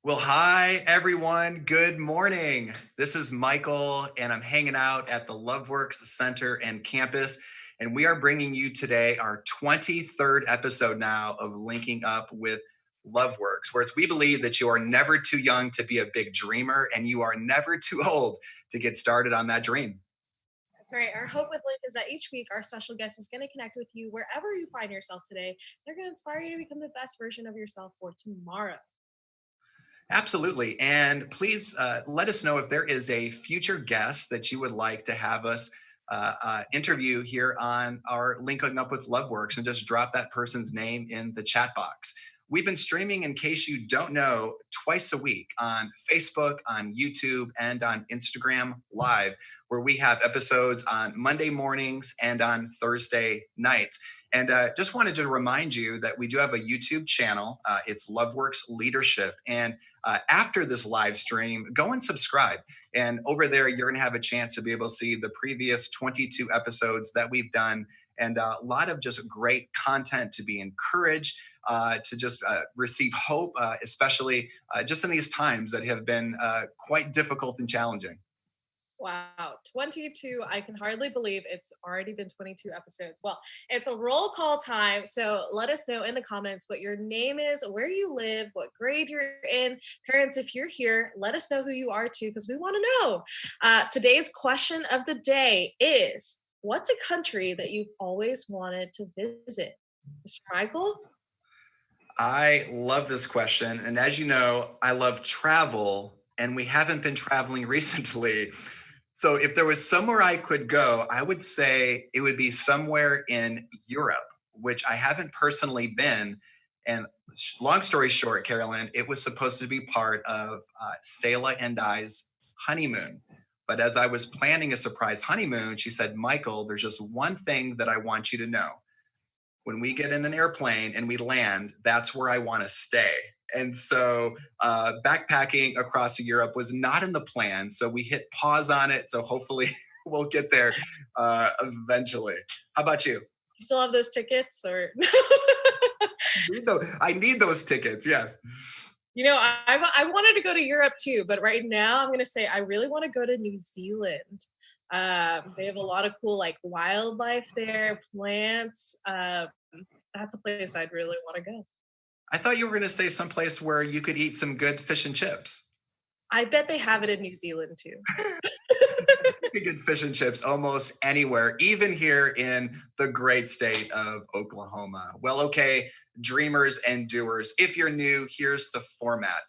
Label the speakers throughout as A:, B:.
A: Well, hi, everyone. Good morning. This is Michael, and I'm hanging out at the Loveworks Center and campus. And we are bringing you today our 23rd episode now of Linking Up with Loveworks, where we believe that you are never too young to be a big dreamer, and you are never too old to get started on that dream.
B: That's right. Our hope with Link is that each week our special guest is going to connect with you wherever you find yourself today. They're going to inspire you to become the best version of yourself for tomorrow.
A: Absolutely. And please let us know if there is a future guest that you would like to have us interview here on our Linking Up with Loveworks, and just drop that person's name in the chat box. We've been streaming, in case you don't know, twice a week on Facebook, on YouTube, and on Instagram Live, where we have episodes on Monday mornings and on Thursday nights. And just wanted to remind you that we do have a YouTube channel. It's Loveworks Leadership. And after this live stream, go and subscribe. And over there, you're going to have a chance to be able to see the previous 22 episodes that we've done, and a lot of just great content to be encouraged, to just receive hope, especially just in these times that have been quite difficult and challenging.
B: Wow, 22. I can hardly believe it's already been 22 episodes. Well, it's a roll call time. So let us know in the comments what your name is, where you live, what grade you're in. Parents, if you're here, let us know who you are too, because we want to know. Today's question of the day is, what's a country that you've always wanted to visit? Mr. Michael?
A: I love this question. And as you know, I love travel, and we haven't been traveling recently. So if there was somewhere I could go, I would say it would be somewhere in Europe, which I haven't personally been. And long story short, Carolyn, it was supposed to be part of Selah and I's honeymoon. But as I was planning a surprise honeymoon, she said, Michael, there's just one thing that I want you to know. When we get in an airplane and we land, that's where I want to stay. And so backpacking across Europe was not in the plan. So we hit pause on it. So hopefully we'll get there eventually. How about you?
B: You still have those tickets, or?
A: I need those tickets. Yes.
B: You know, I wanted to go to Europe too, but right now I'm going to say I really want to go to New Zealand. They have a lot of cool wildlife there, plants. That's a place I'd really want to go.
A: I thought you were going to say someplace where you could eat some good fish and chips.
B: I bet they have it in New Zealand too.
A: Good fish and chips almost anywhere, even here in the great state of Oklahoma. Well, okay, dreamers and doers, if you're new, here's the format.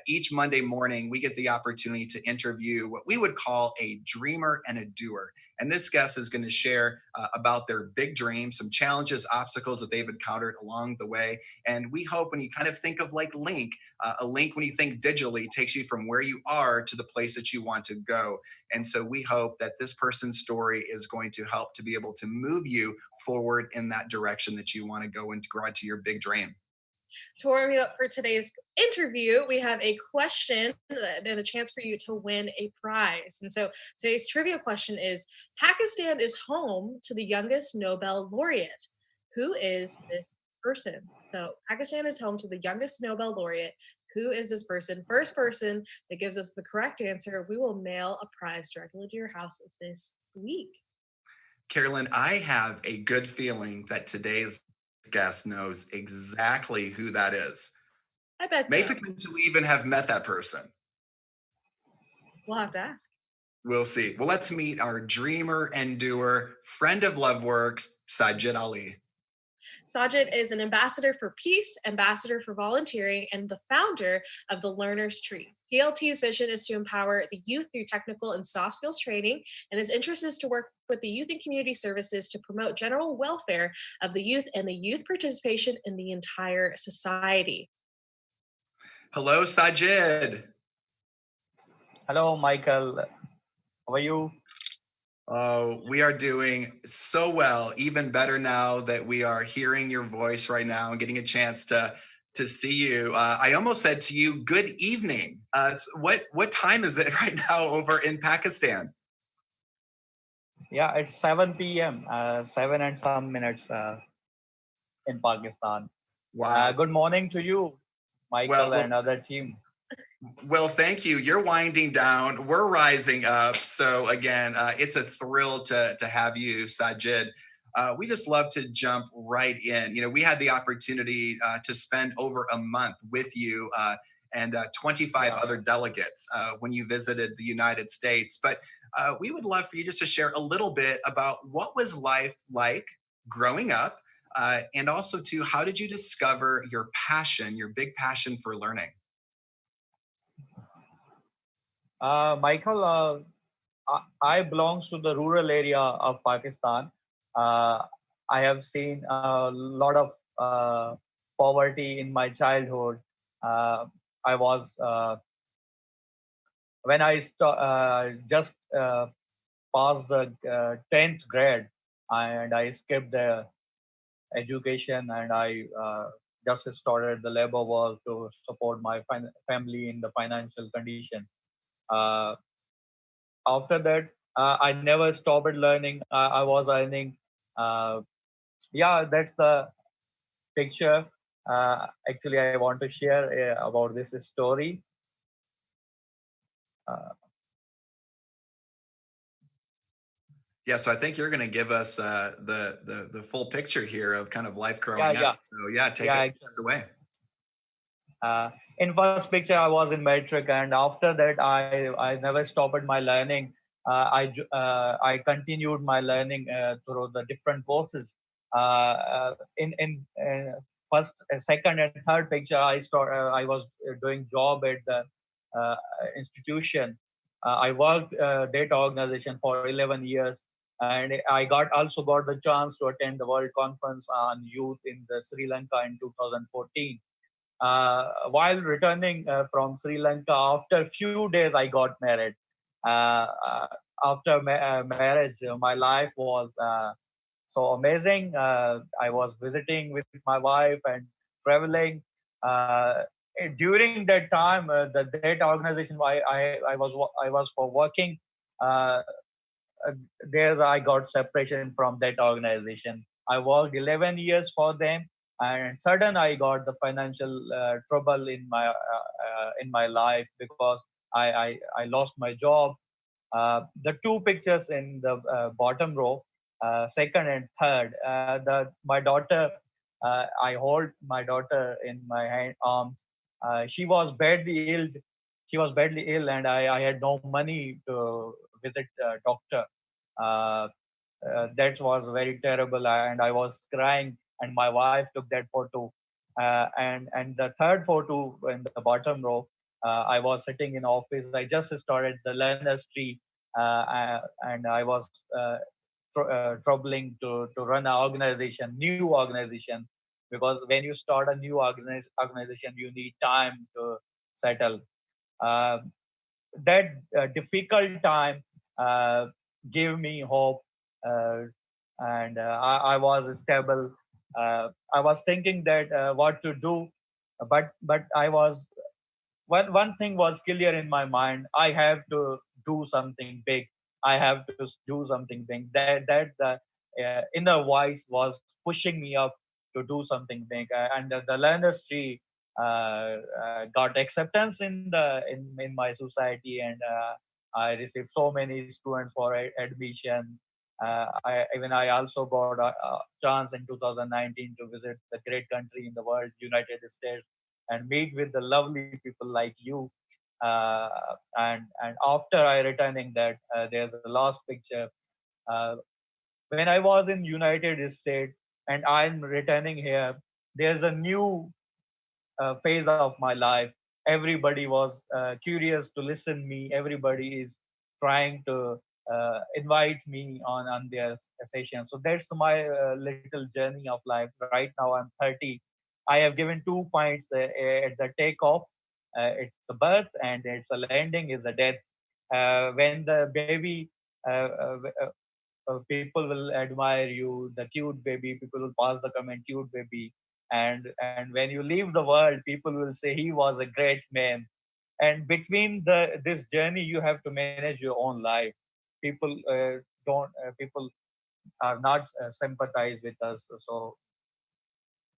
A: Each Monday morning, we get the opportunity to interview what we would call a dreamer and a doer. And this guest is going to share about their big dreams, some challenges, obstacles that they've encountered along the way. And we hope when you kind of think of like Link, a link when you think digitally takes you from where you are to the place that you want to go. And so we hope that this person's story is going to help to be able to move you forward in that direction that you want to go and grow to your big dream.
B: To warm you up for today's interview, we have a question and a chance for you to win a prize. And so today's trivia question is, Pakistan is home to the youngest Nobel laureate. Who is this person? So Pakistan is home to the youngest Nobel laureate. Who is this person? First person that gives us the correct answer, we will mail a prize directly to your house this week.
A: Carolyn, I have a good feeling that today's guest knows exactly who that is.
B: I bet
A: May
B: so.
A: potentially even have met that person.
B: We'll have to ask.
A: We'll see. Well, let's meet our dreamer and doer, friend of Loveworks, Sajid Ali.
B: Sajid is an ambassador for peace, ambassador for volunteering, and the founder of the Learner's Tree. TLT's vision is to empower the youth through technical and soft skills training, and his interest is to work with the youth and community services to promote general welfare of the youth and the youth participation in the entire society.
A: Hello, Sajid.
C: Hello, Michael. How are you?
A: Oh, we are doing so well, even better now that we are hearing your voice right now and getting a chance to see you. I almost said to you, good evening. What time is it right now over in Pakistan?
C: Yeah, it's 7 p.m., 7 and some minutes in Pakistan.
A: Wow.
C: Good morning to you, Michael, and other team.
A: Well, thank you. You're winding down. We're rising up. So again, it's a thrill to have you, Sajid. We just love to jump right in. We had the opportunity to spend over a month with you and 25 other delegates when you visited the United States. But we would love for you just to share a little bit about what was life like growing up, and also to how did you discover your passion, your big passion for learning?
C: Michael, I belongs to the rural area of Pakistan. Uh, I have seen a lot of poverty in my childhood. Uh, I was when I just passed the 10th grade, and I skipped the education, and I just started the labor work to support my family in the financial condition. Uh, After that, I never stopped learning. I was learning. Uh, yeah, that's the picture. Actually, I want to share about this story. Uh,
A: Yeah, so I think you're going to give us the full picture here of kind of life
C: yeah,
A: growing up.
C: yeah,
A: So yeah, take
C: yeah.
A: us away.
C: Uh, in first picture, I was in metric, and after that, I never stopped my learning. I continued my learning through the different courses. In first, second, and third picture, I was doing job at the uh, institution. I worked data organization for 11 years, and I also got the chance to attend the World Conference on Youth in the Sri Lanka in 2014. While returning from Sri Lanka, after a few days, I got married. Uh, uh, After marriage, my life was so amazing. I was visiting with my wife and traveling. During that time, the data organization I was for working. Uh, uh, there I got separation from that organization. I worked 11 years for them, and sudden I got the financial trouble in my life because I lost my job. The two pictures in the bottom row, second and third, my daughter, I hold my daughter in my arms. She was badly ill. She was badly ill, and I had no money to visit doctor. Uh, that was very terrible, and I was crying. And my wife took that photo. And the third photo in the bottom row, I was sitting in office. I just started the learner's tree, and I was troubling to run an organization, new organization, because when you start a new organization, you need time to settle. Uh, that difficult time gave me hope, uh, and I was stable. I was thinking that what to do, but I was one thing was clear in my mind. I have to do something big. I have to do something big. That the inner voice was pushing me up to do something big. And the learners tree got acceptance in my society, and I received so many students for admission. I also got a chance in 2019 to visit the great country in the world, United States, and meet with the lovely people like you. Uh, and after I returning that, there's a last picture. Uh, when I was in United States and I'm returning here, there's a new phase of my life. Everybody was curious to listen me. Everybody is trying to invite me on their session. So that's my little journey of life. Right now I'm 30. I have given 2 points at the takeoff. It's a birth and it's a landing is a death. When the baby uh, uh, uh, people will admire you, the cute baby. People will pass the comment, cute baby. And when you leave the world, people will say he was a great man. And between the this journey, you have to manage your own life. People don't. People are not sympathize with us. So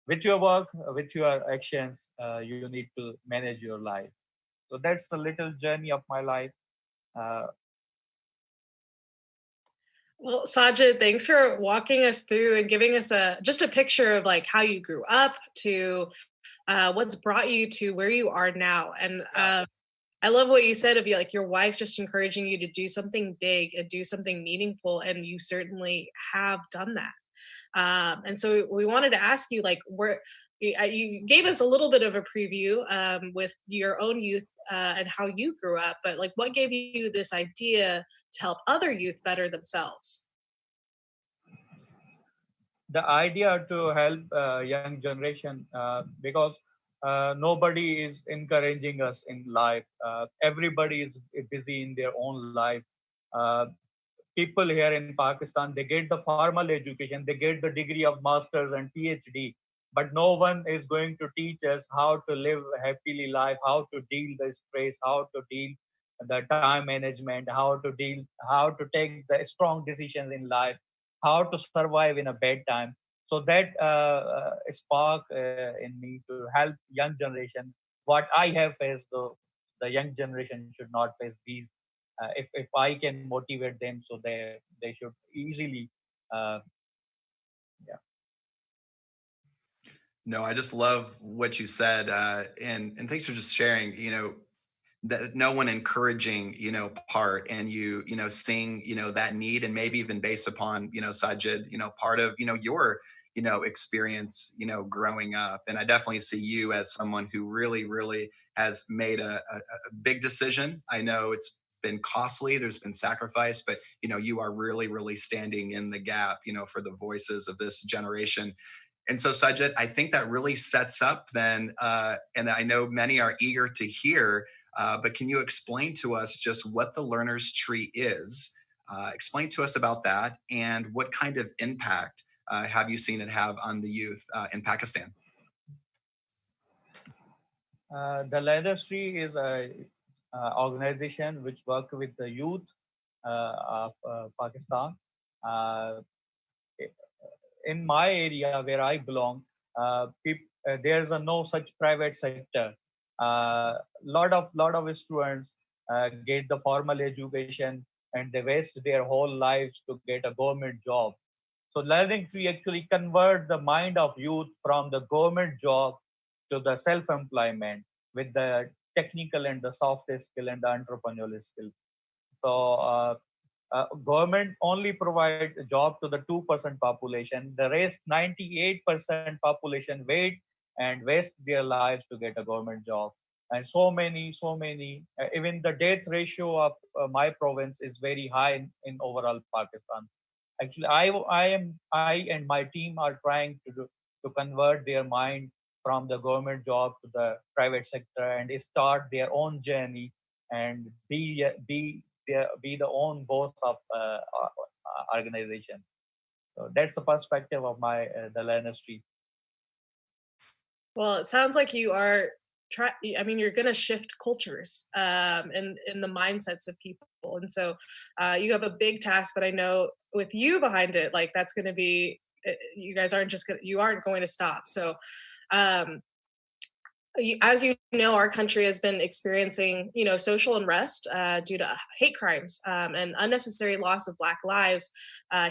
C: with your work, with your actions, you need to manage your life. So that's the little journey of my life.
B: Well, Sajid, thanks for walking us through and giving us just a picture of like how you grew up to what's brought you to where you are now. And I love what you said of you, like your wife just encouraging you to do something big and do something meaningful, and you certainly have done that. And so we wanted to ask you, like, where you gave us a little bit of a preview with your own youth and how you grew up, but like, what gave you this idea to help other youth better themselves?
C: The idea to help young generation, because nobody is encouraging us in life. Everybody is busy in their own life. Uh, People here in Pakistan, they get the formal education, they get the degree of masters and PhD, but no one is going to teach us how to live happily life, how to deal the stress, how to deal the time management, how to take the strong decisions in life, how to survive in a bad time. So that spark in me to help young generation. What I have faced, though, the young generation should not face these. If I can motivate them, so they should easily, uh, yeah.
A: No, I just love what you said, and thanks for just sharing. That no one encouraging, part, and seeing, that need, and maybe even based upon, Sajid, part of, your, experience, growing up. And I definitely see you as someone who really, really has made a big decision. I know it's been costly, there's been sacrifice, but you are really, really standing in the gap, for the voices of this generation. And so, Sajid, I think that really sets up then, and I know many are eager to hear, but can you explain to us just what the Learner's Tree is? Explain to us about that, and what kind of impact have you seen it have on the youth in Pakistan?
C: The Leathers Tree is a organization which work with the youth of Pakistan. Uh, in my area where I belong, there's no such private sector. Lot of students get the formal education and they waste their whole lives to get a government job. So learning tree actually convert the mind of youth from the government job to the self-employment with the technical and the soft skill and the entrepreneurial skill. So government only provide a job to the 2% population. The rest 98% population wait and waste their lives to get a government job. And so many, even the death ratio of my province is very high in overall Pakistan. Actually, I and my team are trying to convert their mind from the government job to the private sector and start their own journey and be the own boss of organization. So that's the perspective of my the learners tree.
B: Well, it sounds like you are I mean, you're going to shift cultures in the mindsets of people. And so you have a big task, but I know with you behind it, like that's going to be, you guys aren't just, you aren't going to stop. So um, as you know, our country has been experiencing, social unrest due to hate crimes and unnecessary loss of Black lives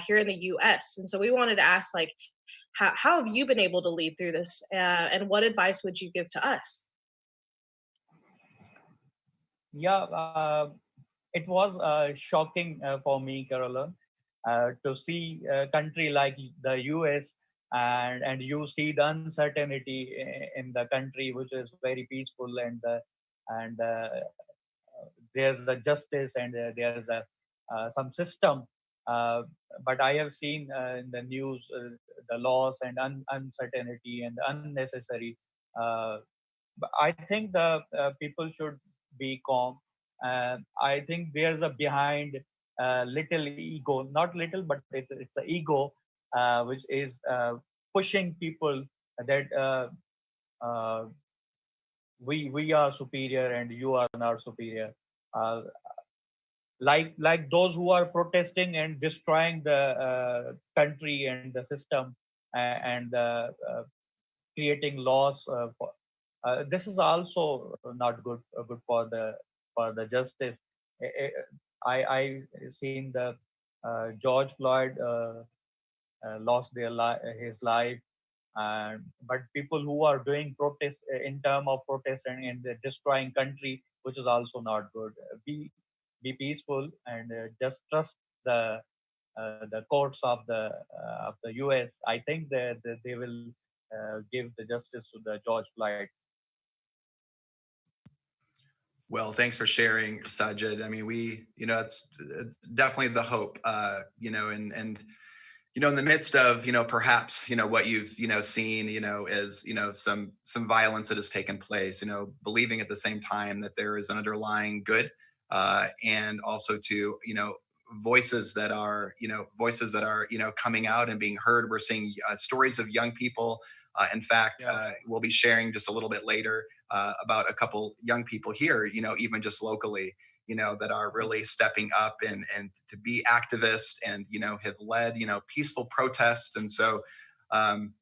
B: here in the U.S. And so we wanted to ask, like, how have you been able to lead through this, and what advice would you give to us?
C: Yeah, it was shocking for me, Caroline, to see a country like the US, and you see the uncertainty in the country, which is very peaceful, and there's a justice and there's a some system. Uh, but I have seen in the news the loss and uncertainty and unnecessary. Uh, but I think the people should be calm. I think there's a behind little ego, not little, but it's the ego which is pushing people that uh, we are superior and you are not superior. Uh, like those who are protesting and destroying the country and the system and creating laws this is also not good for the justice. I seen the George Floyd lost his life, and but people who are doing protest in term of protest and destroying country, which is also not good. Be peaceful and just trust the courts of the US. I think that they will give the justice to the George Floyd.
A: Well, thanks for sharing, Sajid. I mean, it's definitely the hope, in the midst of, perhaps, what you've, seen, is, some violence that has taken place, believing at the same time that there is an underlying good, and also to, voices that are, coming out and being heard. We're seeing stories of young people. In fact, we'll be sharing just a little bit later about a couple young people here, even just locally, that are really stepping up and to be activists and, have led, peaceful protests. And so, I'm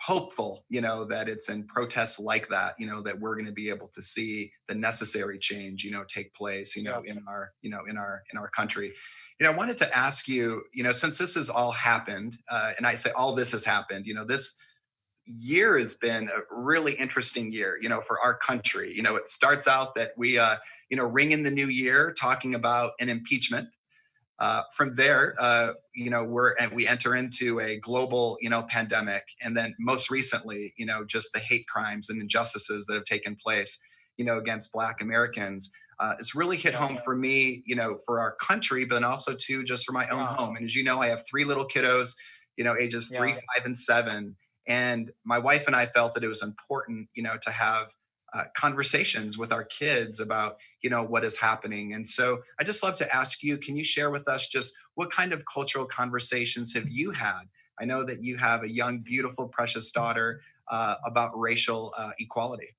A: hopeful, that it's in protests like that, that we're going to be able to see the necessary change, take place, in our country. I wanted to ask you, since this has all happened, and I say all this has happened, this year has been a really interesting year, for our country. It starts out that we, ring in the new year talking about an impeachment. From there, we enter into a global, pandemic, and then most recently, just the hate crimes and injustices that have taken place, against Black Americans. It's really hit home for me, for our country, but also too just for my own home. And as you know, I have 3 little kiddos, ages 3, 5, and 7. And my wife and I felt that it was important, to have conversations with our kids about, what is happening. And so I just love to ask you, can you share with us just what kind of cultural conversations have you had? I know that you have a young, beautiful, precious daughter about racial equality.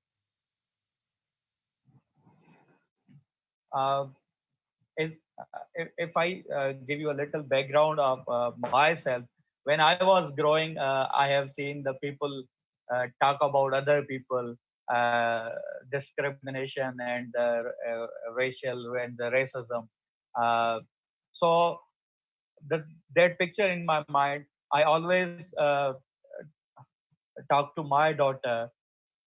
C: If I give you a little background of myself, when I was growing, I have seen the people talk about other people, discrimination and racial and the racism. Uh, so that picture in my mind, I always talk to my daughter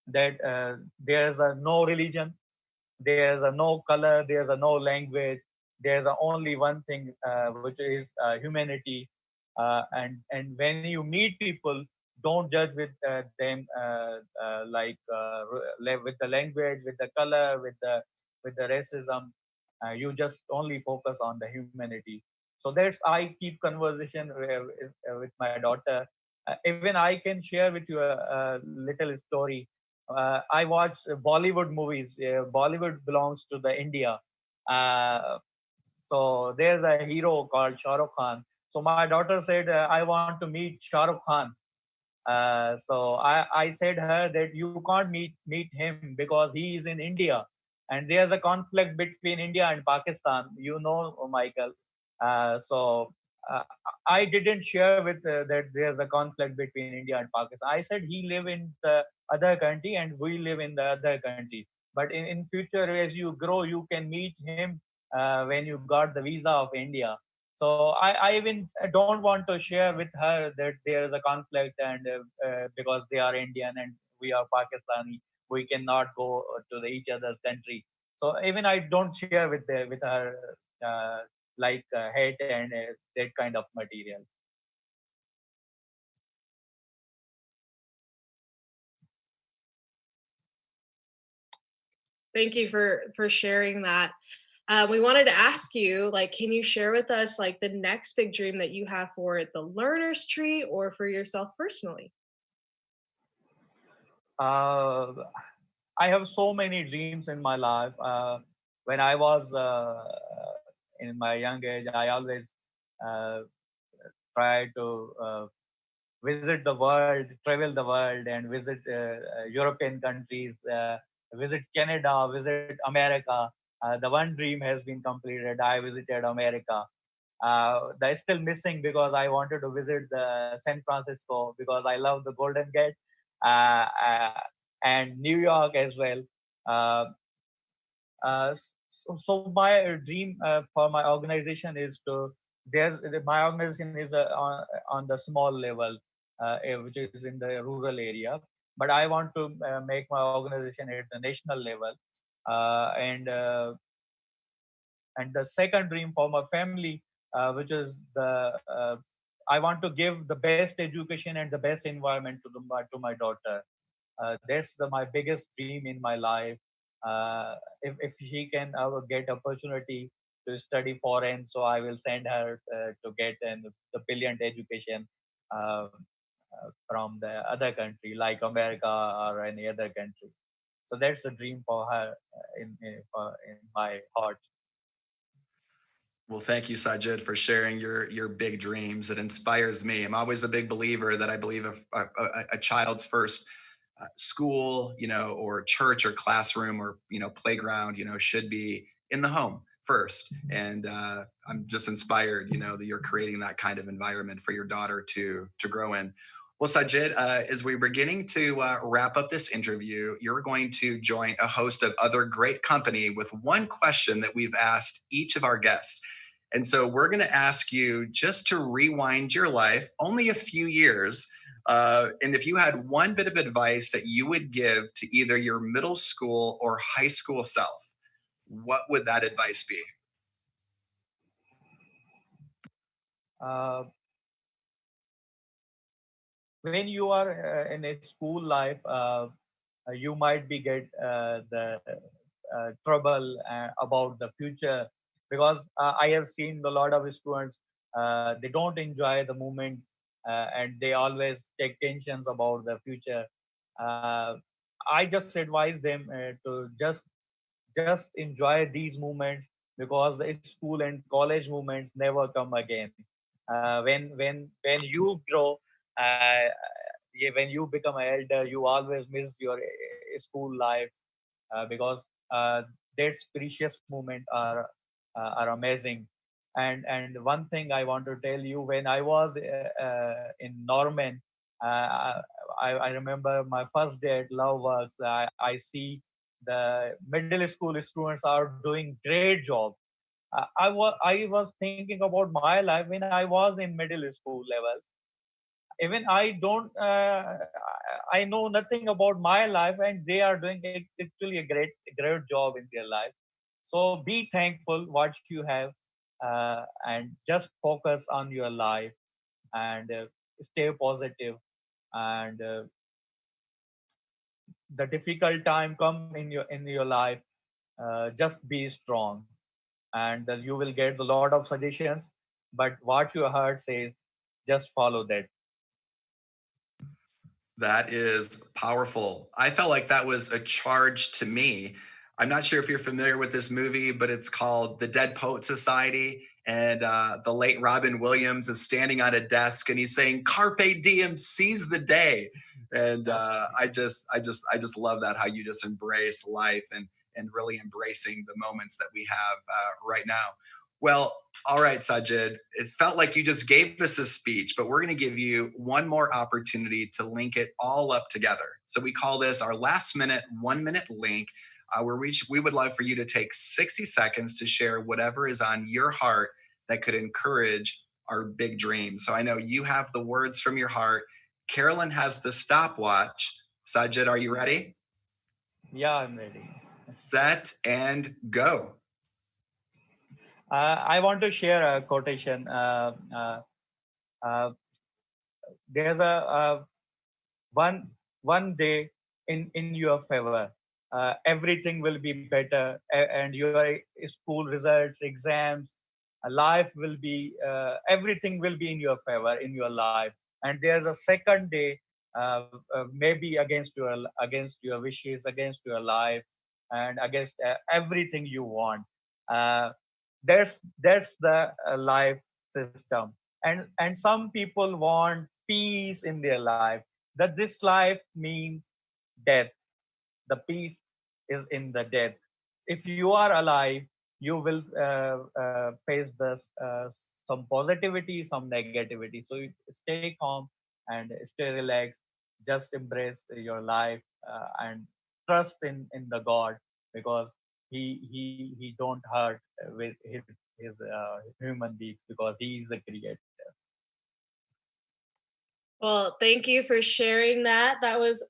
C: that there's no religion, there's no color, there's no language, there's only one thing, which is humanity. And when you meet people, don't judge them with the language, with the color, with the racism. You just only focus on the humanity. So that's I keep conversation with my daughter. Even I can share with you a little story. I watch Bollywood movies. Bollywood belongs to the India. Uh, so there's a hero called Shah Rukh Khan. So my daughter said, I want to meet Shah Rukh Khan. So I said her that you can't meet him because he is in India, and there's a conflict between India and Pakistan. Michael. So I didn't share with that there's a conflict between India and Pakistan. I said he live in the other country and we live in the other country. But in future, as you grow, you can meet him when you got the visa of India. So I even don't want to share with her that there is a conflict and because they are Indian and we are Pakistani, we cannot go to each other's country. So even I don't share with her hate and that kind of material.
B: Thank you for sharing that. We wanted to ask you, can you share with us the next big dream that you have for the Learner's Tree or for yourself personally?
C: I have so many dreams in my life. When I was in my young age, I always uh, tried to visit the world, travel the world, and visit European countries, visit Canada, visit America. The one dream has been completed. I visited America. That's still missing because I wanted to visit the San Francisco because I love the Golden Gate. Uh, uh, and New York as well. Uh, so my dream for my organization is to my organization is on the small level, which is in the rural area. But I want to make my organization at the national level, and the second dream for my family, which is the I want to give the best education and the best environment to my daughter. That's my biggest dream in my life. If she can get opportunity to study foreign, so I will send her to get the brilliant education from the other country like America or any other country. So that's the dream for her in my heart.
A: Well, thank you, Sajid, for sharing your big dreams. It inspires me. I'm always a big believer that I believe a child's first school, or church or classroom or playground, should be in the home first. And I'm just inspired, that you're creating that kind of environment for your daughter to grow in. Well, Sajid, as we're beginning to wrap up this interview, you're going to join a host of other great company with one question that we've asked each of our guests. And so we're going to ask you just to rewind your life only a few years. And if you had one bit of advice that you would give to either your middle school or high school self, what would that advice be?
C: Uh, when you are in a school life, you might be get the trouble about the future, because I have seen a lot of students, they don't enjoy the moment, and they always take tensions about the future. uh, I just advise them to just enjoy these moments, because the school and college moments never come again. When you grow, uh, yeah, when you become an elder, you always miss your school life, because that's precious moment are amazing. And one thing I want to tell you, when I was in Norman, uh, I remember my first day at Loveworks. I see the middle school students are doing great job. I was thinking about my life when I was in middle school level. Even I don't I know nothing about my life, and they are doing actually a great job in their life. So be thankful what you have, and just focus on your life, and stay positive, and the difficult time come in your life, just be strong, and you will get a lot of suggestions, but what your heart says, just follow that.
A: That is powerful. I felt like that was a charge to me. I'm not sure if you're familiar with this movie, but it's called The Dead Poet Society. And the late Robin Williams is standing on a desk and he's saying, "Carpe diem, seize the day." And I just love that, how you just embrace life and really embracing the moments that we have right now. Well, all right, Sajid, it felt like you just gave us a speech, but we're going to give you one more opportunity to link it all up together. So we call this our last minute, 1 minute link, where we would love for you to take 60 seconds to share whatever is on your heart that could encourage our big dreams. So I know you have the words from your heart. Carolyn has the stopwatch. Sajid, are you ready?
C: Yeah, I'm ready.
A: Set and go.
C: I want to share a quotation. Uh, there's one one day in your favor. Everything will be better, and your school results, exams, life will be everything will be in your favor in your life. And there's a second day, maybe against your wishes, against your life, and against everything you want. Uh, that's the life system. And some people want peace in their life, that this life means death. The peace is in the death. If you are alive, you will face this some positivity, some negativity. So you stay calm and stay relaxed. just embrace your life and trust in the God, because he don't hurt with his human beings, because he is a creator.
B: Well, thank you for sharing that. That was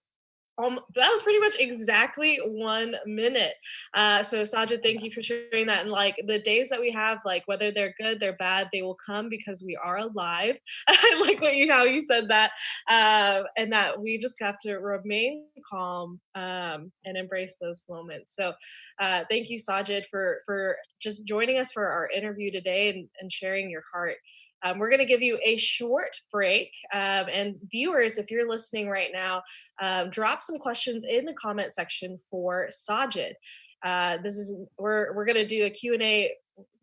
B: pretty much exactly 1 minute. So Sajid, thank you for sharing that. And like the days that we have, like whether they're good, they're bad, they will come because we are alive. I like how you said that, and that we just have to remain calm and embrace those moments. So thank you, Sajid, for just joining us for our interview today and sharing your heart. We're going to give you a short break. And viewers, if you're listening right now, drop some questions in the comment section for Sajid. We're going to do a Q&A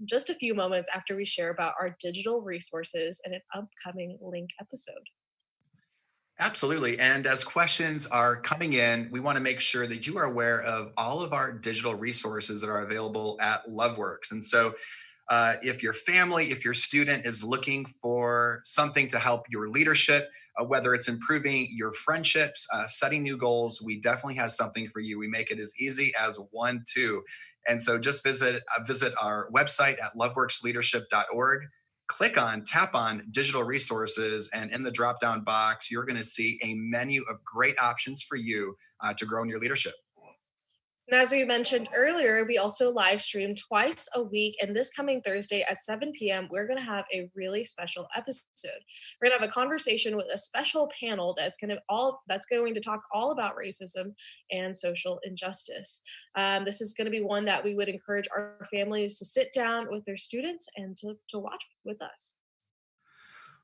B: just a few moments after we share about our digital resources and an upcoming link episode.
A: Absolutely. And as questions are coming in, we want to make sure that you are aware of all of our digital resources that are available at Loveworks. And so if your family, if your student is looking for something to help your leadership, whether it's improving your friendships, setting new goals, we definitely have something for you. We make it as easy as 1, 2. And so just visit our website at loveworksleadership.org. Tap on digital resources, and in the drop-down box, you're going to see a menu of great options for you to grow in your leadership.
B: And as we mentioned earlier, we also live stream twice a week. And this coming Thursday at 7 p.m., we're going to have a really special episode. We're going to have a conversation with a special panel that's going to talk all about racism and social injustice. This is going to be one that we would encourage our families to sit down with their students and to watch with us.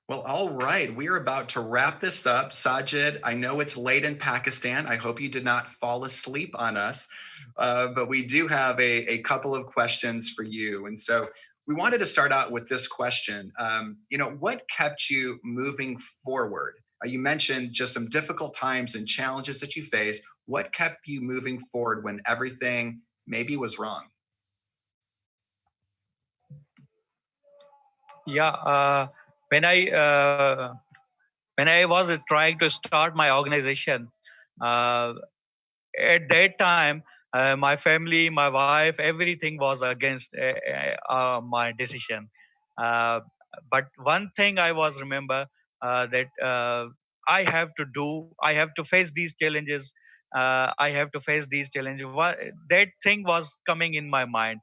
A: Well, all right. We are about to wrap this up. Sajid, I know it's late in Pakistan. I hope you did not fall asleep on us, but we do have a couple of questions for you. And so we wanted to start out with this question. What kept you moving forward? You mentioned just some difficult times and challenges that you faced. What kept you moving forward when everything maybe was wrong?
C: Yeah. When I was trying to start my organization, at that time, my family, my wife, everything was against my decision. But one thing I was remember that I have to face these challenges. I have to face these challenges. That thing was coming in my mind.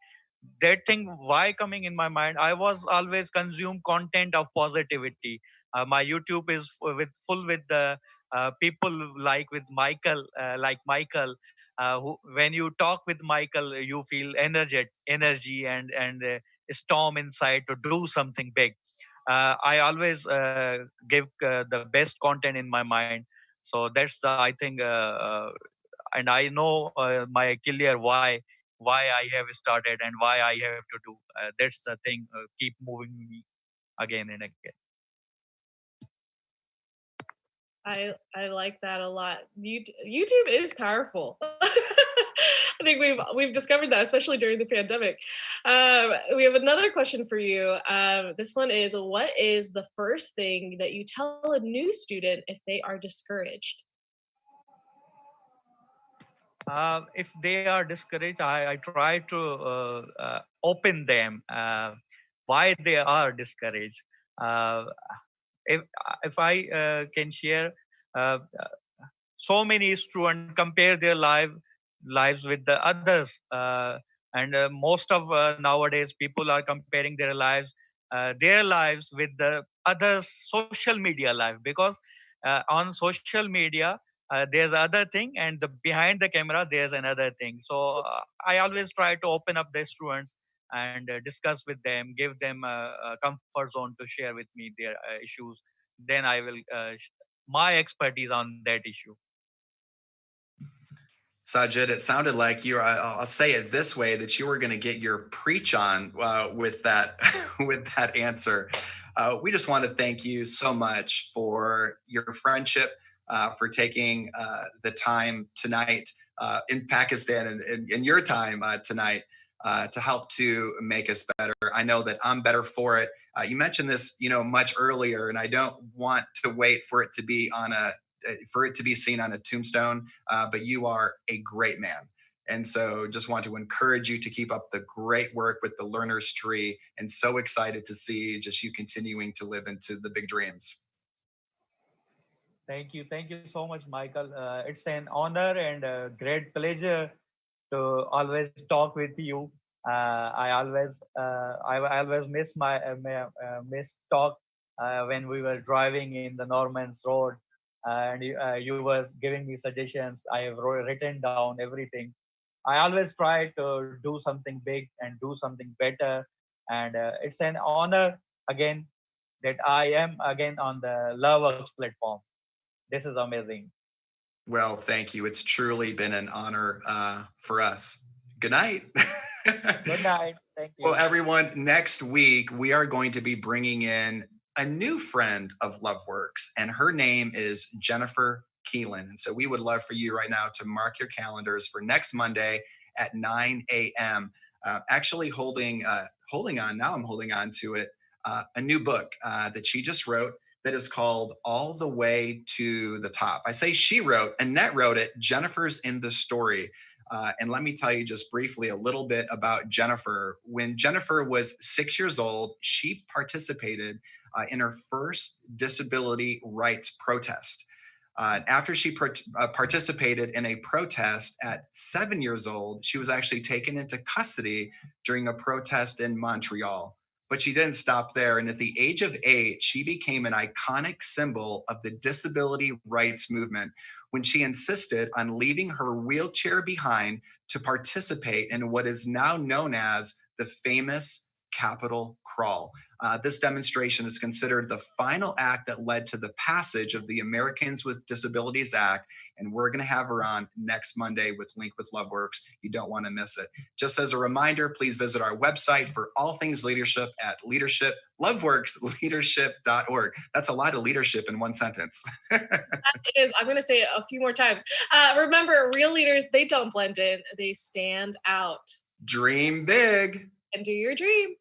C: That thing why coming in my mind, I was always consume content of positivity. My YouTube is full with the people with Michael, who, when you talk with Michael, you feel energy and storm inside to do something big. I always give the best content in my mind. So that's the I think, and I know my clear why I have started and why I have to do. That's the thing. Keep moving me again and again.
B: I like that a lot. YouTube is powerful. I think we've discovered that, especially during the pandemic. We have another question for you. This one is: what is the first thing that you tell a new student if they are discouraged?
C: If they are discouraged, I try to open them why they are discouraged. Uh, if I can share, uh, so many students compare their lives with the others, and most of nowadays people are comparing their lives with the others' social media life, because on social media there's other thing, and behind the camera there's another thing. So I always try to open up the students and discuss with them, give them a comfort zone to share with me their issues. Then I will my expertise on that issue.
A: Sajid, it sounded like I'll say it this way, that you were going to get your preach on with that with that answer. We just want to thank you so much for your friendship, for taking the time tonight in Pakistan and your time tonight to help to make us better. I know that I'm better for it. You mentioned this, much earlier, and I don't want to wait for it to be on a for it to be seen on a tombstone, but you are a great man. And so just want to encourage you to keep up the great work with the Learner's Tree, and so excited to see just you continuing to live into the big dreams.
C: Thank you. Thank you so much, Michael. It's an honor and a great pleasure to always talk with you. I always miss talk when we were driving in the Norman's Road, and you was giving me suggestions. I have written down everything. I always try to do something big and do something better, and it's an honor again that I am again on the Loveworks platform. This is amazing.
A: Well, thank you. It's truly been an honor for us. Good night.
C: Good night. Thank you.
A: Well, everyone, next week we are going to be bringing in a new friend of Loveworks, and her name is Jennifer Keelan. And so we would love for you right now to mark your calendars for next Monday at 9 a.m. Actually holding on, now I'm holding on to it, a new book that she just wrote that is called All the Way to the Top. I say she wrote, Annette wrote it, Jennifer's in the story. And let me tell you just briefly a little bit about Jennifer. When Jennifer was 6 years old, she participated in her first disability rights protest. After she participated in a protest at 7 years old, she was actually taken into custody during a protest in Montreal. But she didn't stop there. And at the age of 8, she became an iconic symbol of the disability rights movement when she insisted on leaving her wheelchair behind to participate in what is now known as the famous Capitol Crawl. This demonstration is considered the final act that led to the passage of the Americans with Disabilities Act, and we're going to have her on next Monday with Link with Loveworks. You don't want to miss it. Just as a reminder, please visit our website for all things leadership at loveworksleadership.org. That's a lot of leadership in one sentence.
B: That is, I'm going to say it a few more times. Remember, real leaders, they don't blend in, they stand out.
A: Dream big.
B: And do your dream.